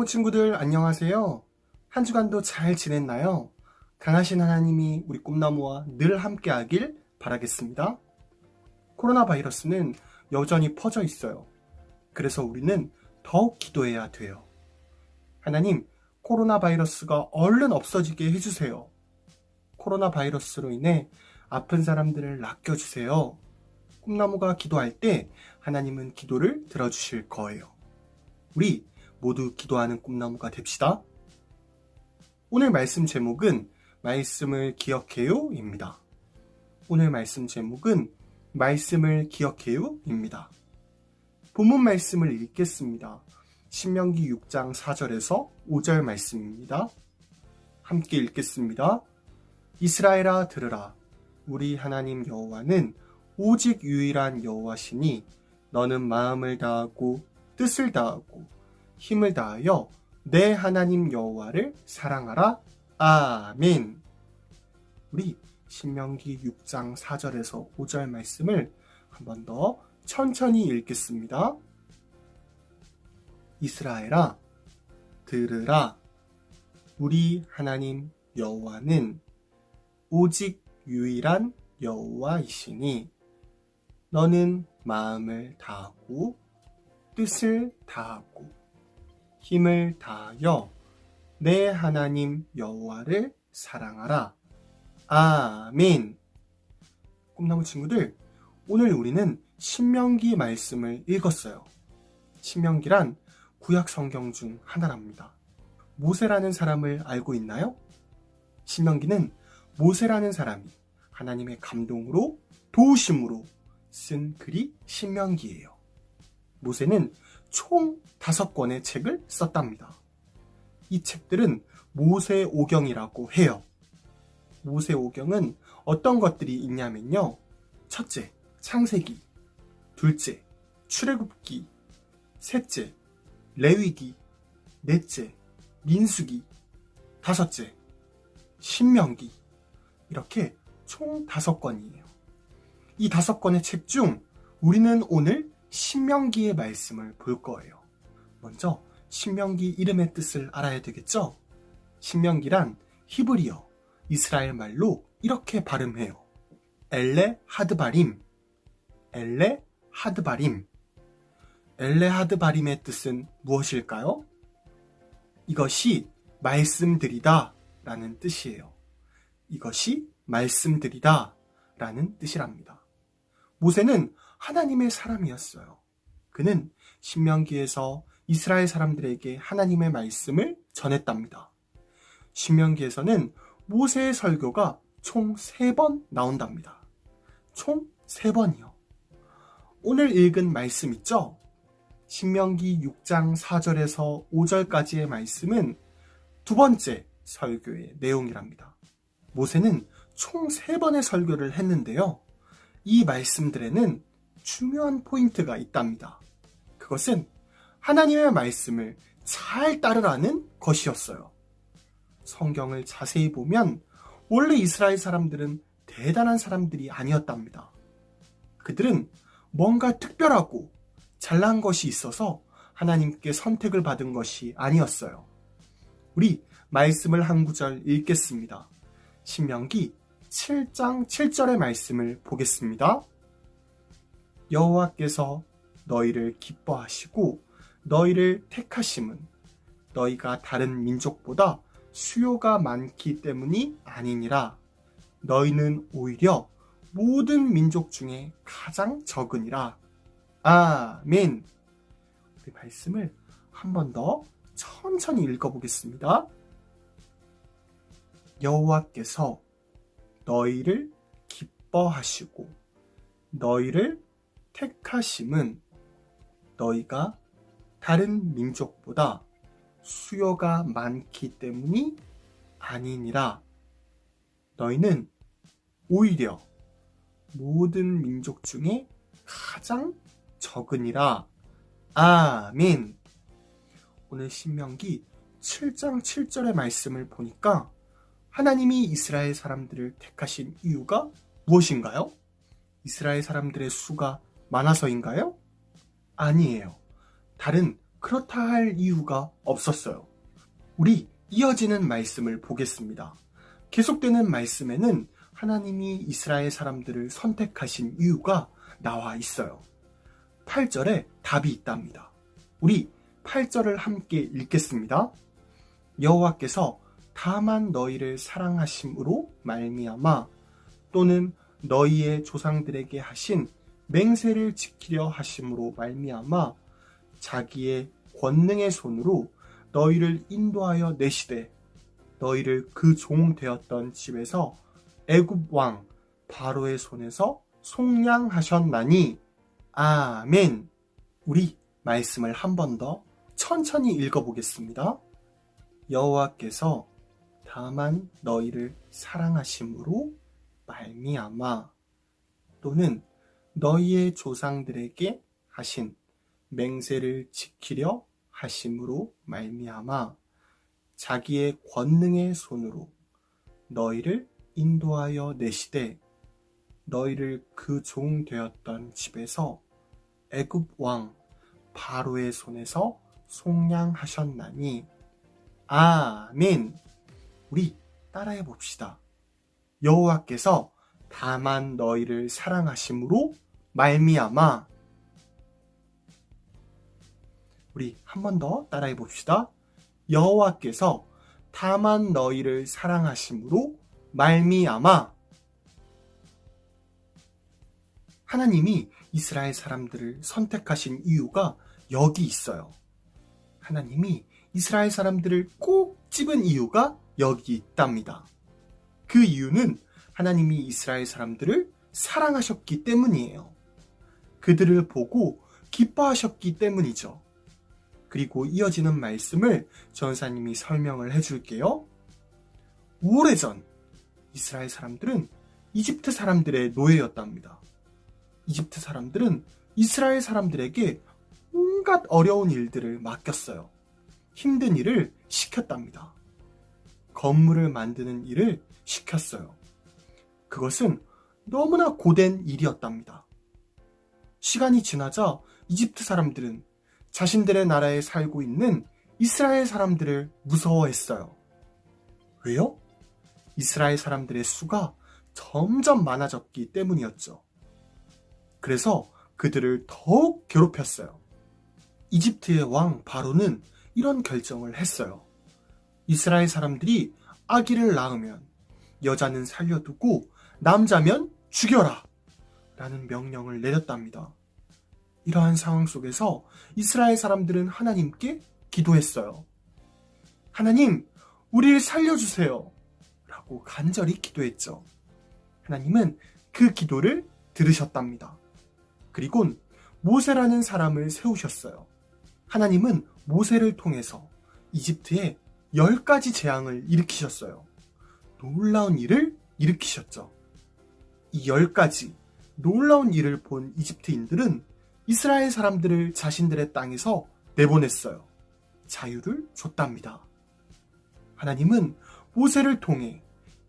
꿈나무 친구들 안녕하세요. 한 주간도 잘 지냈나요? 강하신 하나님이 우리 꿈나무와 늘 함께하길 바라겠습니다. 코로나 바이러스는 여전히 퍼져 있어요. 그래서 우리는 더욱 기도해야 돼요. 하나님, 코로나 바이러스가 얼른 없어지게 해주세요. 코로나 바이러스로 인해 아픈 사람들을 낚여주세요. 꿈나무가 기도할 때 하나님은 기도를 들어주실 거예요. 우리 모두 기도하는 꿈나무가 됩시다. 오늘 말씀 제목은 말씀을 기억해요 입니다. 오늘 말씀 제목은 말씀을 기억해요 입니다. 본문 말씀을 읽겠습니다. 신명기 6장 4절에서 5절 말씀입니다. 함께 읽겠습니다. 이스라엘아 들으라. 우리 하나님 여호와는 오직 유일한 여호와시니 너는 마음을 다하고 뜻을 다하고 힘을 다하여 내 하나님 여호와를 사랑하라. 아멘. 우리 신명기 6장 4절에서 5절 말씀을 한 번 더 천천히 읽겠습니다. 이스라엘아 들으라. 우리 하나님 여호와는 오직 유일한 여호와이시니 너는 마음을 다하고 뜻을 다하고 힘을 다하여 내 하나님 여호와를 사랑하라. 아멘. 꿈나무 친구들, 오늘 우리는 신명기 말씀을 읽었어요. 신명기란 구약 성경 중 하나랍니다. 모세라는 사람을 알고 있나요? 신명기는 모세라는 사람이 하나님의 감동으로 도우심으로 쓴 글이 신명기예요. 모세는 총 5권의 책을 썼답니다. 이 책들은 모세오경이라고 해요. 모세오경은 어떤 것들이 있냐면요. 첫째, 창세기. 둘째, 출애굽기. 셋째, 레위기. 넷째, 민수기. 다섯째, 신명기. 이렇게 총 5권이에요. 이 5권의 책 중 우리는 오늘 신명기의 말씀을 볼 거예요. 먼저 신명기 이름의 뜻을 알아야 되겠죠? 신명기란 히브리어, 이스라엘 말로 이렇게 발음해요. 엘레 하드바림, 엘레 하드바림. 엘레 하드바림의 뜻은 무엇일까요? 이것이 말씀드리다 라는 뜻이에요. 이것이 말씀드리다 라는 뜻이랍니다. 모세는 하나님의 사람이었어요. 그는 신명기에서 이스라엘 사람들에게 하나님의 말씀을 전했답니다. 신명기에서는 모세의 설교가 총 3번 나온답니다. 총 3번이요. 오늘 읽은 말씀 있죠? 신명기 6장 4절에서 5절까지의 말씀은 두 번째 설교의 내용이랍니다. 모세는 총 3번의 설교를 했는데요. 이 말씀들에는 중요한 포인트가 있답니다. 그것은 하나님의 말씀을 잘 따르라는 것이었어요. 성경을 자세히 보면 원래 이스라엘 사람들은 대단한 사람들이 아니었답니다. 그들은 뭔가 특별하고 잘난 것이 있어서 하나님께 선택을 받은 것이 아니었어요. 우리 말씀을 한 구절 읽겠습니다. 신명기 7장 7절의 말씀을 보겠습니다. 여호와께서 너희를 기뻐하시고 너희를 택하심은 너희가 다른 민족보다 수요가 많기 때문이 아니니라. 너희는 오히려 모든 민족 중에 가장 적으니라. 아멘. 우리 말씀을 한 번 더 천천히 읽어보겠습니다. 여호와께서 너희를 기뻐하시고 너희를 택하심은 너희가 다른 민족보다 수요가 많기 때문이 아니니라. 너희는 오히려 모든 민족 중에 가장 적으니라. 아멘. 오늘 신명기 7장 7절의 말씀을 보니까 하나님이 이스라엘 사람들을 택하신 이유가 무엇인가요? 이스라엘 사람들의 수가 많아서인가요? 아니에요. 다른 그렇다 할 이유가 없었어요. 우리 이어지는 말씀을 보겠습니다. 계속되는 말씀에는 하나님이 이스라엘 사람들을 선택하신 이유가 나와 있어요. 8절에 답이 있답니다. 우리 8절을 함께 읽겠습니다. 여호와께서 다만 너희를 사랑하심으로 말미암아 또는 너희의 조상들에게 하신 맹세를 지키려 하심으로 말미암아 자기의 권능의 손으로 너희를 인도하여 내시되 너희를 그 종 되었던 집에서 애굽 왕 바로의 손에서 속량하셨나니 아멘. 우리 말씀을 한 번 더 천천히 읽어보겠습니다. 여호와께서 다만 너희를 사랑하심으로 말미암아 또는 너희의 조상들에게 하신 맹세를 지키려 하심으로 말미암아 자기의 권능의 손으로 너희를 인도하여 내시되 너희를 그 종 되었던 집에서 애굽 왕 바로의 손에서 속량하셨나니 아멘. 우리 따라해 봅시다. 여호와께서 다만 너희를 사랑하심으로 말미암아. 우리 한 번 더 따라해 봅시다. 여호와께서 다만 너희를 사랑하심으로 말미암아. 하나님이 이스라엘 사람들을 선택하신 이유가 여기 있어요. 하나님이 이스라엘 사람들을 꼭 집은 이유가 여기 있답니다. 그 이유는 하나님이 이스라엘 사람들을 사랑하셨기 때문이에요. 그들을 보고 기뻐하셨기 때문이죠. 그리고 이어지는 말씀을 전사님이 설명을 해줄게요. 오래전 이스라엘 사람들은 이집트 사람들의 노예였답니다. 이집트 사람들은 이스라엘 사람들에게 온갖 어려운 일들을 맡겼어요. 힘든 일을 시켰답니다. 건물을 만드는 일을 시켰어요. 그것은 너무나 고된 일이었답니다. 시간이 지나자 이집트 사람들은 자신들의 나라에 살고 있는 이스라엘 사람들을 무서워했어요. 왜요? 이스라엘 사람들의 수가 점점 많아졌기 때문이었죠. 그래서 그들을 더욱 괴롭혔어요. 이집트의 왕 바로는 이런 결정을 했어요. 이스라엘 사람들이 아기를 낳으면 여자는 살려두고 남자면 죽여라 라는 명령을 내렸답니다. 이러한 상황 속에서 이스라엘 사람들은 하나님께 기도했어요. 하나님, 우리를 살려주세요 라고 간절히 기도했죠. 하나님은 그 기도를 들으셨답니다. 그리곤 모세라는 사람을 세우셨어요. 하나님은 모세를 통해서 이집트에 10가지 재앙을 일으키셨어요. 놀라운 일을 일으키셨죠. 이 10가지 놀라운 일을 본 이집트인들은 이스라엘 사람들을 자신들의 땅에서 내보냈어요. 자유를 줬답니다. 하나님은 모세를 통해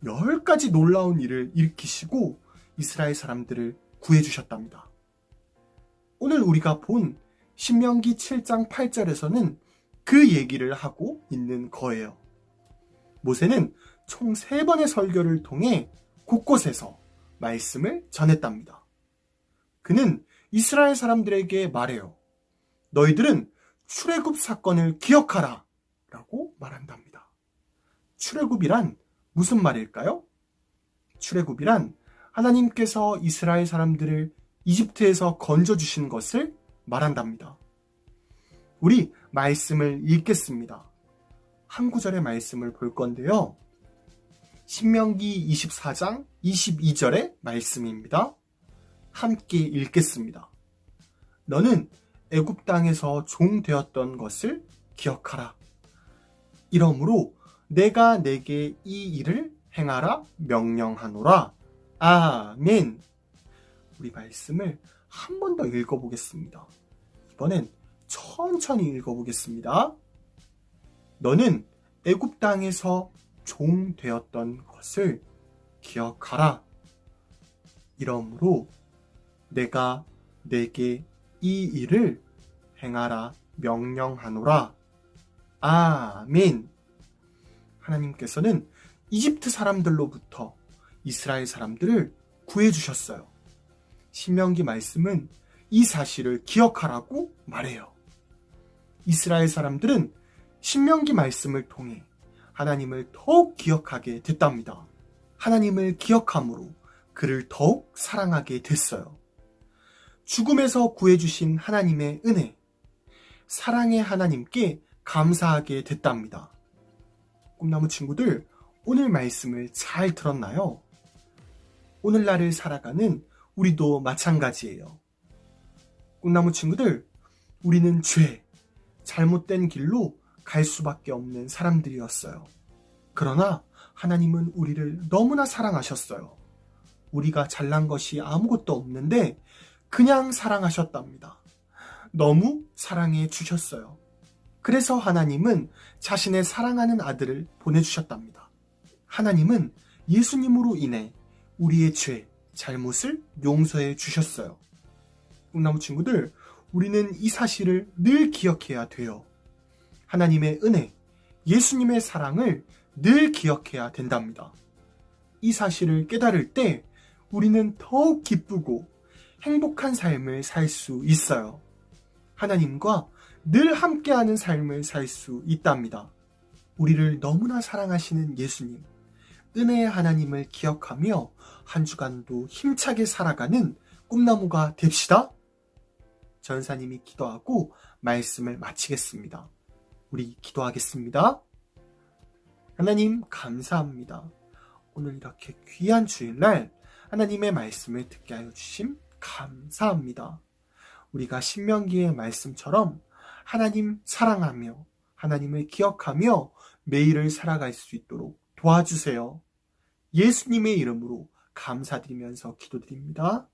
10가지 놀라운 일을 일으키시고 이스라엘 사람들을 구해주셨답니다. 오늘 우리가 본 신명기 7장 8절에서는 그 얘기를 하고 있는 거예요. 모세는 총 3번의 설교를 통해 곳곳에서 말씀을 전했답니다. 그는 이스라엘 사람들에게 말해요. 너희들은 출애굽 사건을 기억하라 라고 말한답니다. 출애굽이란 무슨 말일까요? 출애굽이란 하나님께서 이스라엘 사람들을 이집트에서 건져주신 것을 말한답니다. 우리 말씀을 읽겠습니다. 한 구절의 말씀을 볼 건데요. 신명기 24장 22절의 말씀입니다. 함께 읽겠습니다. 너는 애굽 땅에서 종 되었던 것을 기억하라. 이러므로 내가 내게 이 일을 행하라 명령하노라. 아멘. 우리 말씀을 한 번 더 읽어보겠습니다. 이번엔 천천히 읽어보겠습니다. 너는 애굽 땅에서 종 되었던 것을 기억하라. 이러므로 내가 내게 이 일을 행하라 명령하노라. 아멘. 하나님께서는 이집트 사람들로부터 이스라엘 사람들을 구해주셨어요. 신명기 말씀은 이 사실을 기억하라고 말해요. 이스라엘 사람들은 신명기 말씀을 통해 하나님을 더욱 기억하게 됐답니다. 하나님을 기억함으로 그를 더욱 사랑하게 됐어요. 죽음에서 구해주신 하나님의 은혜, 사랑의 하나님께 감사하게 됐답니다. 꿈나무 친구들, 오늘 말씀을 잘 들었나요? 오늘날을 살아가는 우리도 마찬가지예요. 꿈나무 친구들, 우리는 죄, 잘못된 길로 갈 수밖에 없는 사람들이었어요. 그러나 하나님은 우리를 너무나 사랑하셨어요. 우리가 잘난 것이 아무것도 없는데 그냥 사랑하셨답니다. 너무 사랑해 주셨어요. 그래서 하나님은 자신의 사랑하는 아들을 보내주셨답니다. 하나님은 예수님으로 인해 우리의 죄, 잘못을 용서해 주셨어요. 꿈나무 친구들, 우리는 이 사실을 늘 기억해야 돼요. 하나님의 은혜, 예수님의 사랑을 늘 기억해야 된답니다. 이 사실을 깨달을 때 우리는 더욱 기쁘고 행복한 삶을 살 수 있어요. 하나님과 늘 함께하는 삶을 살 수 있답니다. 우리를 너무나 사랑하시는 예수님, 은혜의 하나님을 기억하며 한 주간도 힘차게 살아가는 꿈나무가 됩시다. 전사님이 기도하고 말씀을 마치겠습니다. 우리 기도하겠습니다. 하나님 감사합니다. 오늘 이렇게 귀한 주일날 하나님의 말씀을 듣게 하여 주심 감사합니다. 우리가 신명기의 말씀처럼 하나님 사랑하며 하나님을 기억하며 매일을 살아갈 수 있도록 도와주세요. 예수님의 이름으로 감사드리면서 기도드립니다.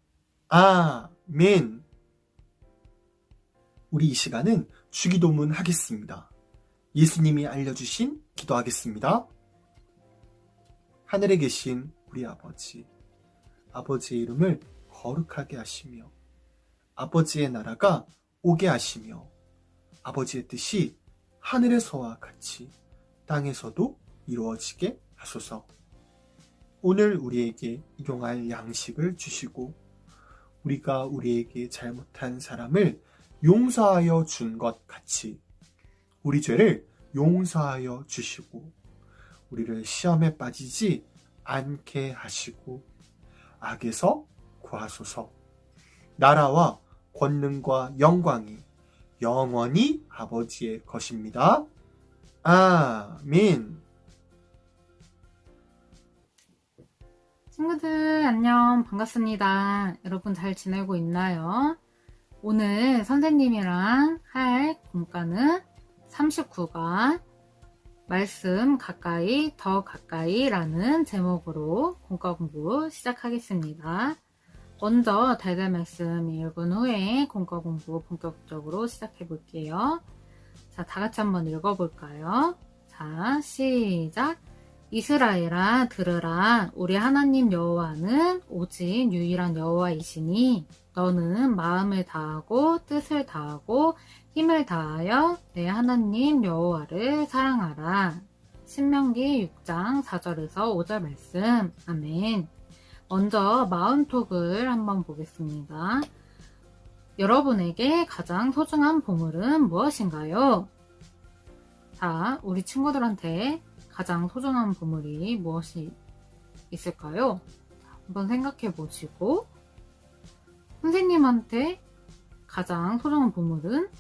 아멘. 우리 이 시간은 주기도문 하겠습니다. 예수님이 알려주신 기도하겠습니다. 하늘에 계신 우리 아버지, 아버지의 이름을 거룩하게 하시며 아버지의 나라가 오게 하시며 아버지의 뜻이 하늘에서와 같이 땅에서도 이루어지게 하소서. 오늘 우리에게 일용할 양식을 주시고 우리가 우리에게 잘못한 사람을 용서하여 준 것 같이 우리 죄를 용서하여 주시고 우리를 시험에 빠지지 않게 하시고 악에서 구하소서. 나라와 권능과 영광이 영원히 아버지의 것입니다. 아멘. 친구들 안녕, 반갑습니다. 여러분 잘 지내고 있나요? 오늘 선생님이랑 할 공과는 39과 말씀 가까이 더 가까이 라는 제목으로 공과 공부 시작하겠습니다. 먼저 달달 말씀 읽은 후에 공과 공부 본격적으로 시작해 볼게요. 자, 다 같이 한번 읽어볼까요? 자, 시작! 이스라엘아 들으라. 우리 하나님 여호와는 오직 유일한 여호와이시니 너는 마음을 다하고 뜻을 다하고 힘을 다하여 내 하나님 여호와를 사랑하라. 신명기 6장 4절에서 5절 말씀. 아멘. 먼저 마음톡을 한번 보겠습니다. 여러분에게 가장 소중한 보물은 무엇인가요? 자, 우리 친구들한테 가장 소중한 보물이 무엇이 있을까요? 한번 생각해 보시고, 선생님한테 가장 소중한 보물은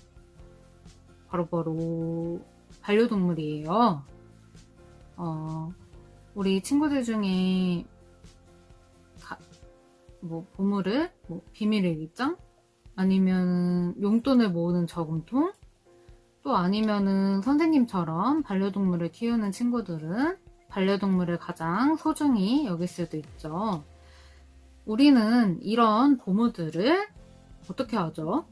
바로 반려동물이에요. 우리 친구들 중에 보물을 비밀일기장, 아니면 용돈을 모으는 저금통, 또 아니면은 선생님처럼 반려동물을 키우는 친구들은 반려동물을 가장 소중히 여길 수도 있죠. 우리는 이런 보물들을 어떻게 하죠?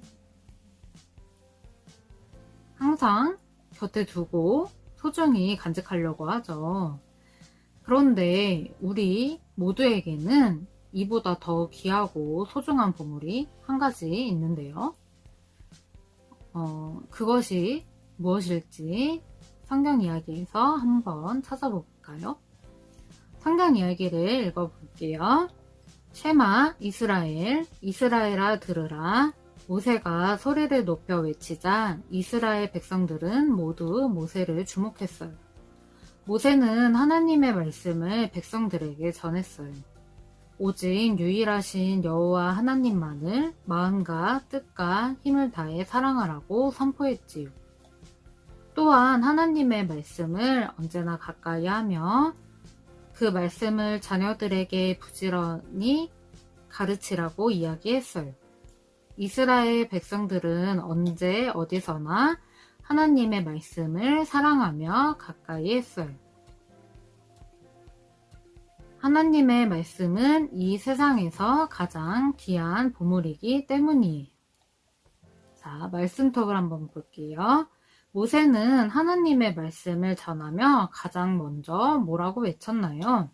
항상 곁에 두고 소중히 간직하려고 하죠. 그런데 우리 모두에게는 이보다 더 귀하고 소중한 보물이 한 가지 있는데요. 그것이 무엇일지 성경 이야기에서 한번 찾아볼까요? 성경 이야기를 읽어볼게요. 쉐마 이스라엘, 이스라엘아 들으라. 모세가 소리를 높여 외치자 이스라엘 백성들은 모두 모세를 주목했어요. 모세는 하나님의 말씀을 백성들에게 전했어요. 오직 유일하신 여호와 하나님만을 마음과 뜻과 힘을 다해 사랑하라고 선포했지요. 또한 하나님의 말씀을 언제나 가까이 하며 그 말씀을 자녀들에게 부지런히 가르치라고 이야기했어요. 이스라엘 백성들은 언제 어디서나 하나님의 말씀을 사랑하며 가까이 했어요. 하나님의 말씀은 이 세상에서 가장 귀한 보물이기 때문이에요. 자, 말씀톡을 한번 볼게요. 모세는 하나님의 말씀을 전하며 가장 먼저 뭐라고 외쳤나요?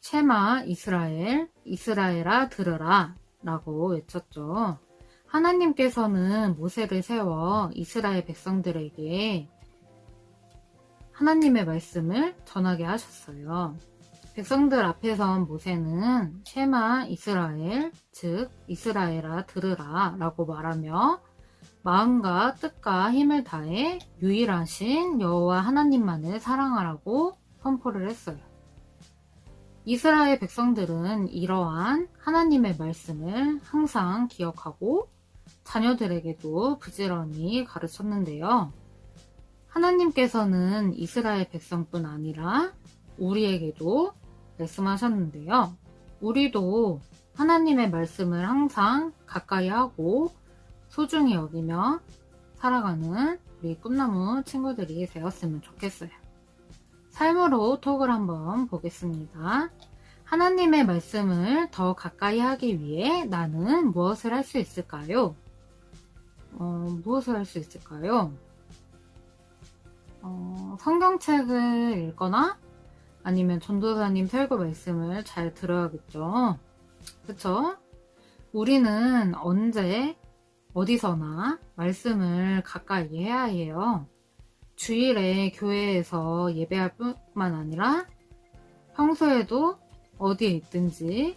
쉐마 이스라엘, 이스라엘아 들으라 라고 외쳤죠. 하나님께서는 모세를 세워 이스라엘 백성들에게 하나님의 말씀을 전하게 하셨어요. 백성들 앞에선 모세는 쉐마 이스라엘, 즉 이스라엘아 들으라 라고 말하며 마음과 뜻과 힘을 다해 유일하신 여호와 하나님만을 사랑하라고 선포를 했어요. 이스라엘 백성들은 이러한 하나님의 말씀을 항상 기억하고 자녀들에게도 부지런히 가르쳤는데요. 하나님께서는 이스라엘 백성뿐 아니라 우리에게도 말씀하셨는데요. 우리도 하나님의 말씀을 항상 가까이 하고 소중히 여기며 살아가는 우리 꿈나무 친구들이 되었으면 좋겠어요. 삶으로 톡을 한번 보겠습니다. 하나님의 말씀을 더 가까이 하기 위해 나는 무엇을 할 수 있을까요? 무엇을 할 수 있을까요? 성경책을 읽거나 아니면 전도사님 설교 말씀을 잘 들어야겠죠. 그쵸? 우리는 언제 어디서나 말씀을 가까이 해야 해요. 주일에 교회에서 예배할 뿐만 아니라 평소에도 어디에 있든지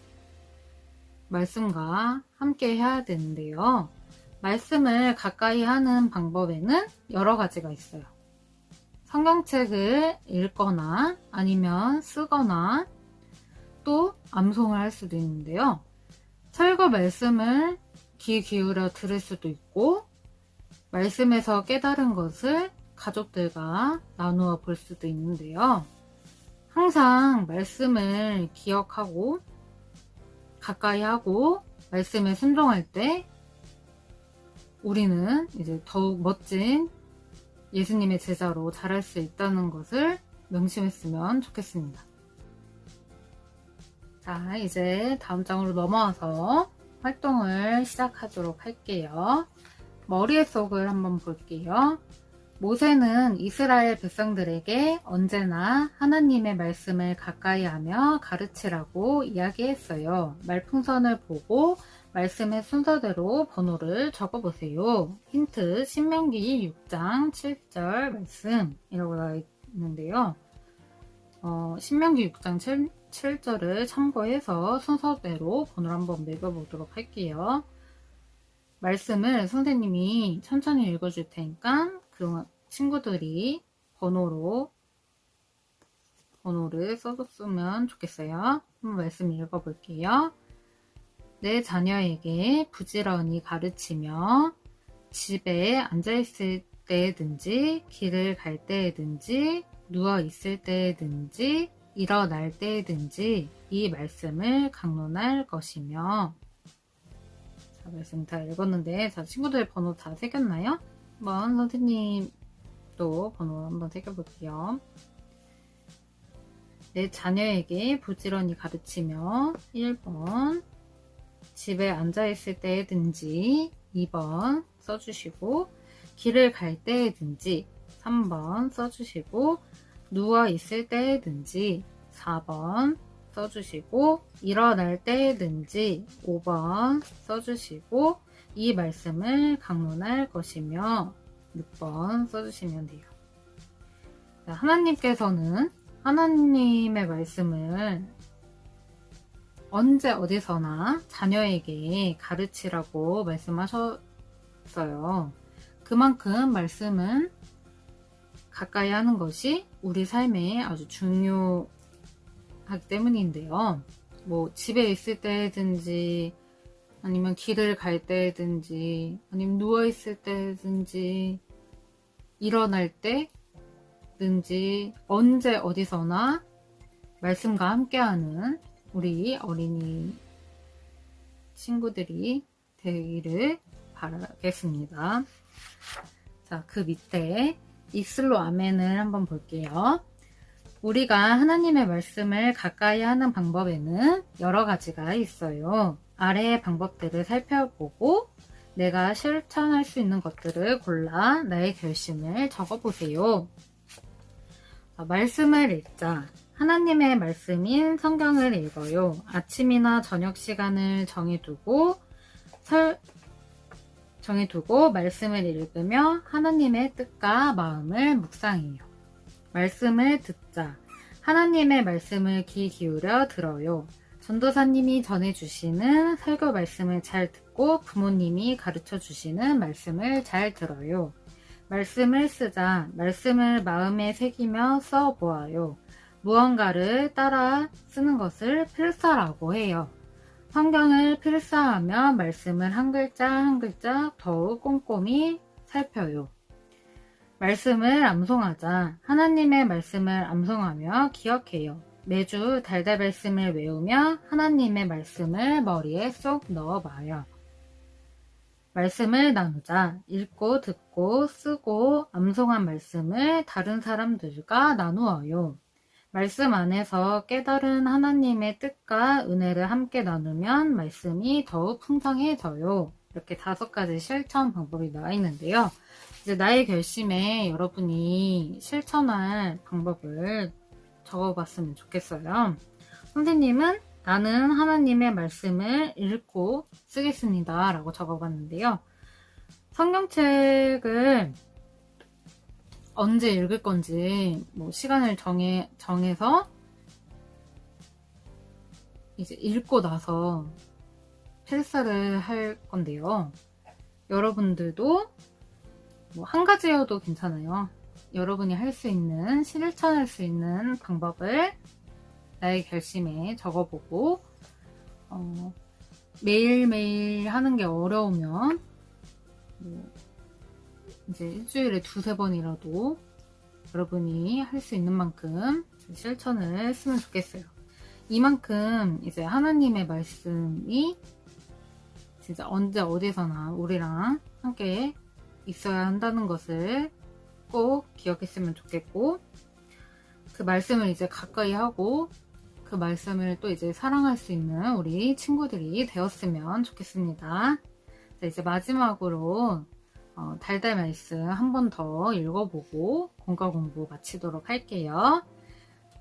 말씀과 함께 해야 되는데요. 말씀을 가까이 하는 방법에는 여러 가지가 있어요. 성경책을 읽거나 아니면 쓰거나 또 암송을 할 수도 있는데요. 설교 말씀을 귀 기울여 들을 수도 있고 말씀에서 깨달은 것을 가족들과 나누어 볼 수도 있는데요. 항상 말씀을 기억하고 가까이 하고 말씀에 순종할 때 우리는 이제 더욱 멋진 예수님의 제자로 자랄 수 있다는 것을 명심했으면 좋겠습니다. 자, 이제 다음 장으로 넘어와서 활동을 시작하도록 할게요. 머릿속을 한번 볼게요. 모세는 이스라엘 백성들에게 언제나 하나님의 말씀을 가까이 하며 가르치라고 이야기했어요. 말풍선을 보고 말씀의 순서대로 번호를 적어보세요. 힌트, 신명기 6장 7절 말씀이라고 나와 있는데요. 신명기 6장 7절을 참고해서 순서대로 번호를 한번 매겨보도록 할게요. 말씀을 선생님이 천천히 읽어줄 테니까 그 친구들이 번호를 써줬으면 좋겠어요. 한번 말씀 읽어볼게요. 내 자녀에게 부지런히 가르치며 집에 앉아있을 때든지 길을 갈 때든지 누워있을 때든지 일어날 때든지 이 말씀을 강론할 것이며. 자, 말씀 다 읽었는데 자, 친구들 번호 다 새겼나요? 한번 선생님도 번호 한번 새겨볼게요. 내 자녀에게 부지런히 가르치며 1번 집에 앉아있을 때든지 2번 써주시고 길을 갈 때든지 3번 써주시고 누워있을 때든지 4번 써주시고 일어날 때든지 5번 써주시고 이 말씀을 강론할 것이며 6번 써주시면 돼요. 자, 하나님께서는 하나님의 말씀을 언제 어디서나 자녀에게 가르치라고 말씀하셨어요. 그만큼 말씀은 가까이 하는 것이 우리 삶에 아주 중요하기 때문인데요. 뭐 집에 있을 때든지 아니면 길을 갈 때든지 아니면 누워있을 때든지 일어날 때든지 언제 어디서나 말씀과 함께하는 우리 어린이 친구들이 되기를 바라겠습니다. 자, 그 밑에 입술로 아멘을 한번 볼게요. 우리가 하나님의 말씀을 가까이 하는 방법에는 여러 가지가 있어요. 아래의 방법들을 살펴보고 내가 실천할 수 있는 것들을 골라 나의 결심을 적어보세요. 말씀을 읽자. 하나님의 말씀인 성경을 읽어요. 아침이나 저녁 시간을 정해두고 말씀을 읽으며 하나님의 뜻과 마음을 묵상해요. 말씀을 듣자. 하나님의 말씀을 귀 기울여 들어요. 전도사님이 전해주시는 설교 말씀을 잘 듣고 부모님이 가르쳐주시는 말씀을 잘 들어요. 말씀을 쓰자. 말씀을 마음에 새기며 써보아요. 무언가를 따라 쓰는 것을 필사라고 해요. 성경을 필사하며 말씀을 한 글자 한 글자 더욱 꼼꼼히 살펴요. 말씀을 암송하자. 하나님의 말씀을 암송하며 기억해요. 매주 달달 말씀을 외우며 하나님의 말씀을 머리에 쏙 넣어봐요. 말씀을 나누자. 읽고 듣고 쓰고 암송한 말씀을 다른 사람들과 나누어요. 말씀 안에서 깨달은 하나님의 뜻과 은혜를 함께 나누면 말씀이 더욱 풍성해져요. 이렇게 5가지 실천 방법이 나와 있는데요. 이제 나의 결심에 여러분이 실천할 방법을 적어봤으면 좋겠어요. 선생님은 나는 하나님의 말씀을 읽고 쓰겠습니다. 라고 적어봤는데요. 성경책을 언제 읽을 건지 시간을 정해서 이제 읽고 나서 필사를 할 건데요. 여러분들도 한 가지여도 괜찮아요. 여러분이 할 수 있는, 실천할 수 있는 방법을 나의 결심에 적어보고 매일매일 하는 게 어려우면 이제 일주일에 2-3번이라도 여러분이 할 수 있는 만큼 실천을 했으면 좋겠어요. 이만큼 이제 하나님의 말씀이 진짜 언제 어디서나 우리랑 함께 있어야 한다는 것을 꼭 기억했으면 좋겠고, 그 말씀을 이제 가까이 하고 그 말씀을 또 이제 사랑할 수 있는 우리 친구들이 되었으면 좋겠습니다. 자, 이제 마지막으로 달달 말씀 한 번 더 읽어보고 공과 공부 마치도록 할게요.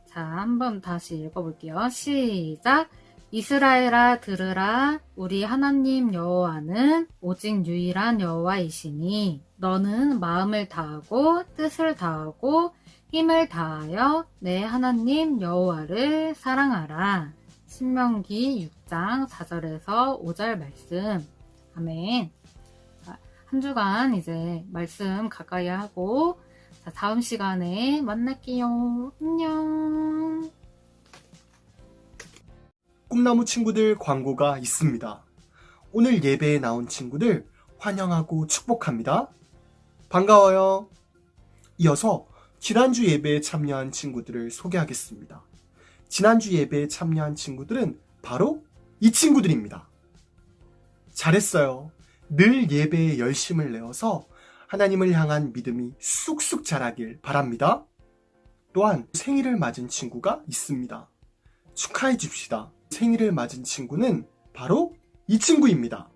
자, 한번 다시 읽어볼게요. 시작! 이스라엘아 들으라. 우리 하나님 여호와는 오직 유일한 여호와이시니 너는 마음을 다하고 뜻을 다하고 힘을 다하여 내 하나님 여호와를 사랑하라. 신명기 6장 4절에서 5절 말씀. 아멘. 한 주간 이제 말씀 가까이 하고 다음 시간에 만날게요. 안녕. 꿈나무 친구들 광고가 있습니다. 오늘 예배에 나온 친구들 환영하고 축복합니다. 반가워요. 이어서 지난주 예배에 참여한 친구들을 소개하겠습니다. 지난주 예배에 참여한 친구들은 바로 이 친구들입니다. 잘했어요. 늘 예배에 열심을 내어서 하나님을 향한 믿음이 쑥쑥 자라길 바랍니다. 또한 생일을 맞은 친구가 있습니다. 축하해 줍시다. 생일을 맞은 친구는 바로 이 친구입니다.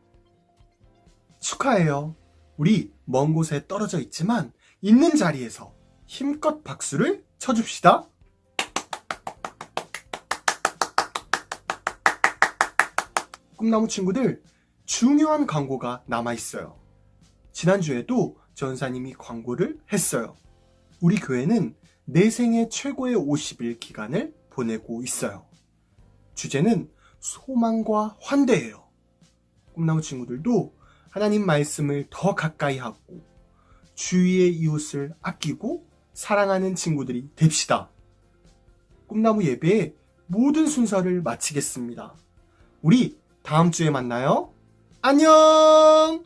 축하해요. 우리 먼 곳에 떨어져 있지만 있는 자리에서 힘껏 박수를 쳐줍시다. 꿈나무 친구들, 중요한 광고가 남아있어요. 지난주에도 전사님이 광고를 했어요. 우리 교회는 내 생애 최고의 50일 기간을 보내고 있어요. 주제는 소망과 환대예요. 꿈나무 친구들도 하나님 말씀을 더 가까이 하고 주위의 이웃을 아끼고 사랑하는 친구들이 됩시다. 꿈나무 예배의 모든 순서를 마치겠습니다. 우리 다음 주에 만나요. 안녕!